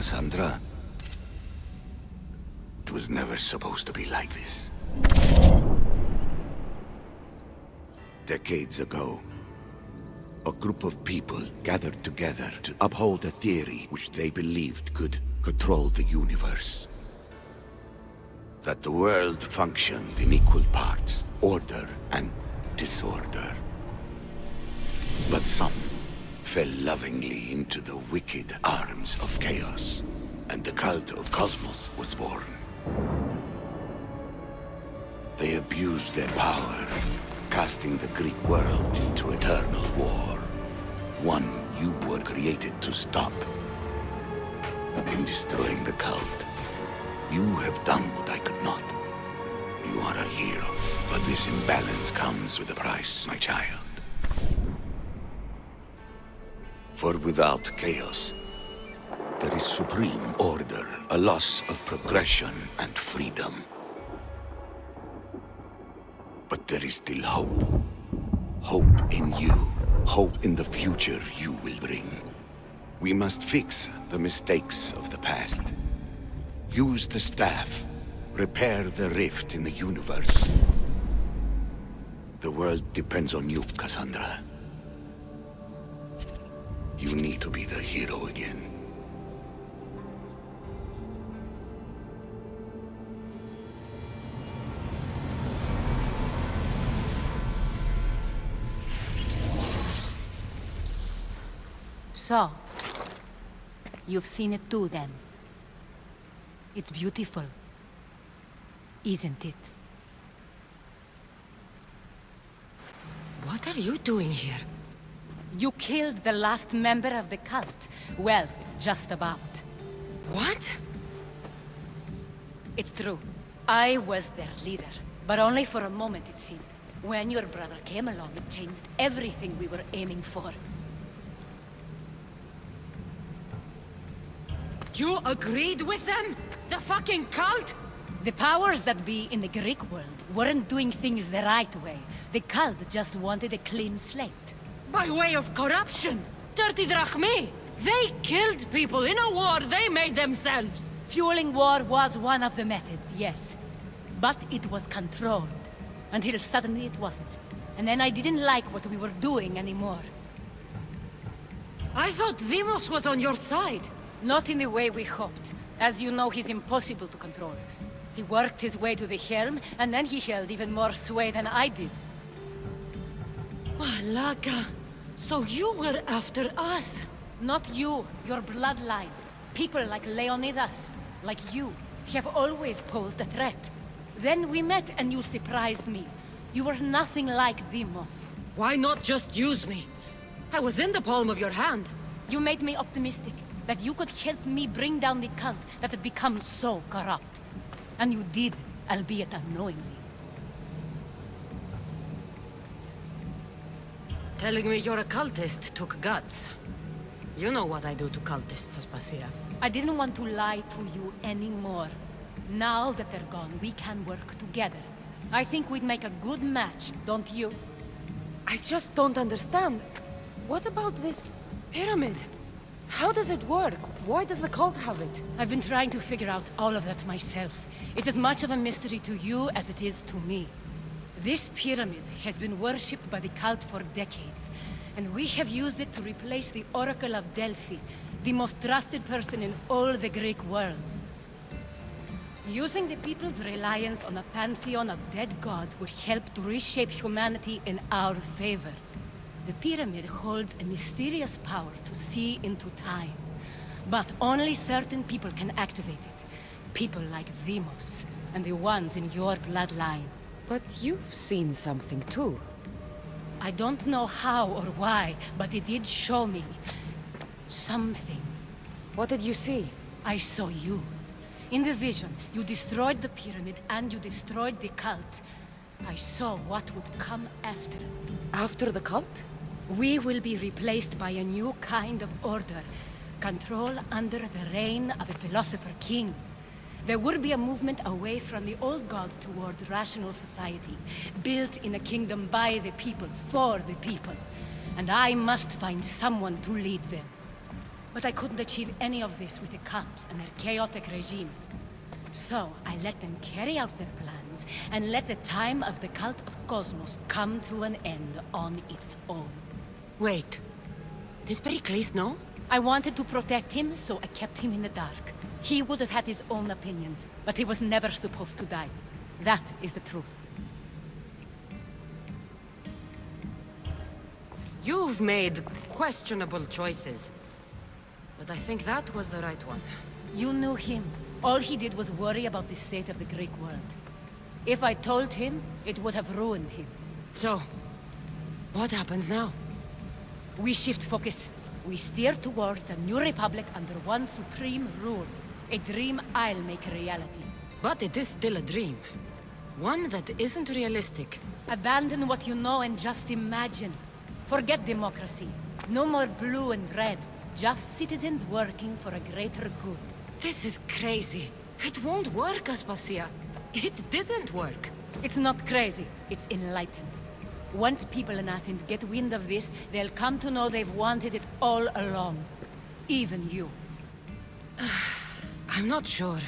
Cassandra. It was never supposed to be like this. Decades ago, a group of people gathered together to uphold a theory which they believed could control the universe. That the world functioned in equal parts, order and disorder. But some fell lovingly into the wicked arms of chaos, and the cult of Cosmos was born. They abused their power, casting the Greek world into eternal war. One you were created to stop. In destroying the cult, you have done what I could not. You are a hero, but this imbalance comes with a price, my child. For without chaos, there is supreme order, a loss of progression and freedom. But there is still hope. Hope in you. Hope in the future you will bring. We must fix the mistakes of the past. Use the staff. Repair the rift in the universe. The world depends on you, Cassandra. You need to be the hero again. So, you've seen it too, then. It's beautiful, isn't it? What are you doing here? You killed the last member of the cult. Well, just about. What? It's true. I was their leader, but only for a moment, it seemed. When your brother came along, it changed everything we were aiming for. You agreed with them? The fucking cult? The powers that be in the Greek world weren't doing things the right way. The cult just wanted a clean slate. By way of corruption? Dirty drachmi? They killed people in a war they made themselves! Fueling war was one of the methods, yes. But it was controlled. Until suddenly it wasn't. And then I didn't like what we were doing anymore. I thought Deimos was on your side. Not in the way we hoped. As you know, he's impossible to control. He worked his way to the helm, and then he held even more sway than I did. Malaka, so you were after us? Not you, your bloodline. People like Leonidas, like you, have always posed a threat. Then we met and you surprised me. You were nothing like Deimos. Why not just use me? I was in the palm of your hand. You made me optimistic. That you could help me bring down the cult that had become so corrupt. And you did, albeit unknowingly. Telling me you're a cultist took guts. You know what I do to cultists, Aspasia. I didn't want to lie to you anymore. Now that they're gone, we can work together. I think we'd make a good match, don't you? I just don't understand. What about this pyramid? How does it work? Why does the cult have it? I've been trying to figure out all of that myself. It's as much of a mystery to you as it is to me. This pyramid has been worshipped by the cult for decades, and we have used it to replace the Oracle of Delphi, the most trusted person in all the Greek world. Using the people's reliance on a pantheon of dead gods would help to reshape humanity in our favor. The pyramid holds a mysterious power to see into time. But only certain people can activate it. People like Deimos, and the ones in your bloodline. But you've seen something too. I don't know how or why, but it did show me something. What did you see? I saw you. In the vision, you destroyed the pyramid and you destroyed the cult. I saw what would come after. After the cult? We will be replaced by a new kind of order. Control under the reign of a philosopher king. There would be a movement away from the old gods towards rational society, built in a kingdom by the people, for the people. And I must find someone to lead them. But I couldn't achieve any of this with the cult and their chaotic regime. So, I let them carry out their plans, and let the time of the cult of Cosmos come to an end on its own. Wait. Did Pericles know? I wanted to protect him, so I kept him in the dark. He would have had his own opinions, but he was never supposed to die. That is the truth. You've made questionable choices. But I think that was the right one. You knew him. All he did was worry about the state of the Greek world. If I told him, it would have ruined him. So, what happens now? We shift focus. We steer towards a new republic under one supreme rule. A dream I'll make a reality. But it is still a dream. One that isn't realistic. Abandon what you know and just imagine. Forget democracy. No more blue and red. Just citizens working for a greater good. This is crazy. It won't work, Aspasia. It didn't work. It's not crazy. It's enlightened. Once people in Athens get wind of this, they'll come to know they've wanted it all along. Even you. I'm not sure.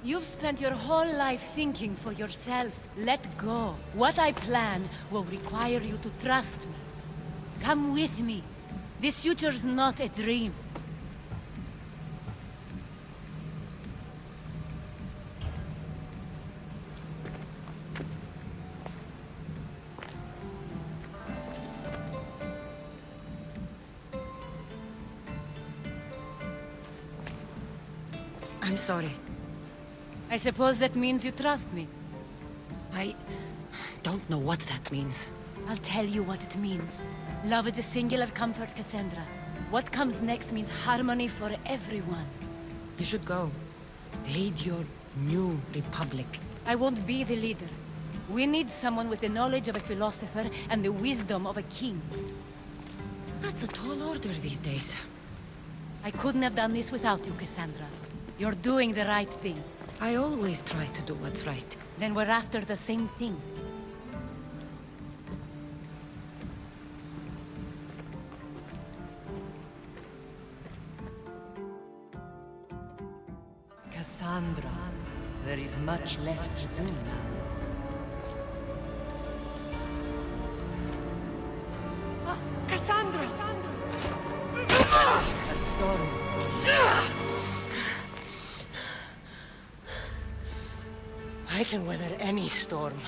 You've spent your whole life thinking for yourself. Let go. What I plan will require you to trust me. Come with me. This future's not a dream. I'm sorry. I suppose that means you trust me. I don't know what that means. I'll tell you what it means. Love is a singular comfort, Cassandra. What comes next means harmony for everyone. You should go. Lead your new republic. I won't be the leader. We need someone with the knowledge of a philosopher and the wisdom of a king. That's a tall order these days. I couldn't have done this without you, Cassandra. You're doing the right thing. I always try to do what's right. Then we're after the same thing. Cassandra, there is much left to do now. Cassandra! A storm is coming. I can weather any storm.